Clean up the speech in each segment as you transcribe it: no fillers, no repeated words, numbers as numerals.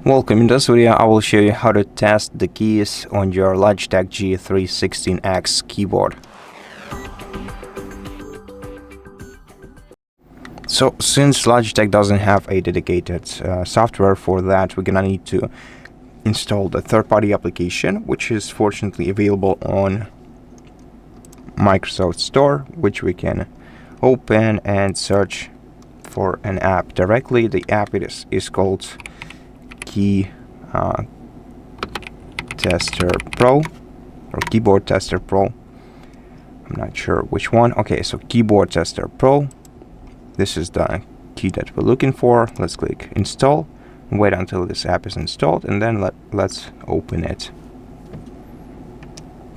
Welcome. In this video I will show you how to test the keys on your Logitech G316X keyboard. So since Logitech doesn't have a dedicated software for that, we're gonna need to install the third-party application, which is fortunately available on Microsoft Store, which we can open and search for an app directly. The app is called Tester Pro or Keyboard Tester Pro. I'm not sure which one. Okay, so Keyboard Tester Pro. This is the key that we're looking for. Let's click install and wait until this app is installed, and then let's open it.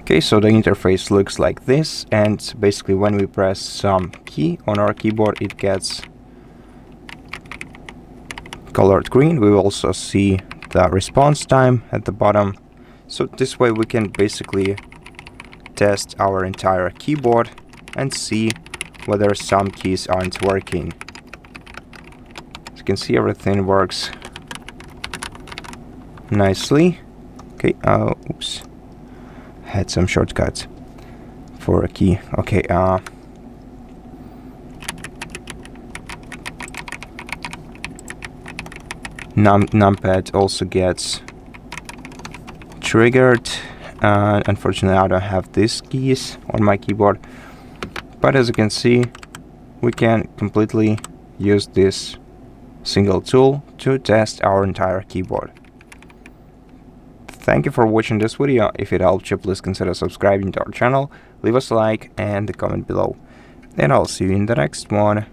Okay, so the interface looks like this, and basically when we press some key on our keyboard, it gets colored green. We will also see the response time at the bottom. So this way we can basically test our entire keyboard and see whether some keys aren't working. As you can see, everything works nicely. Okay, oops, had some shortcuts for a key. Okay, numpad also gets triggered. Unfortunately, I don't have these keys on my keyboard, but as you can see, we can completely use this single tool to test our entire keyboard. Thank you for watching this video. If it helped you, please consider subscribing to our channel, leave us a like and a comment below, and I'll see you in the next one.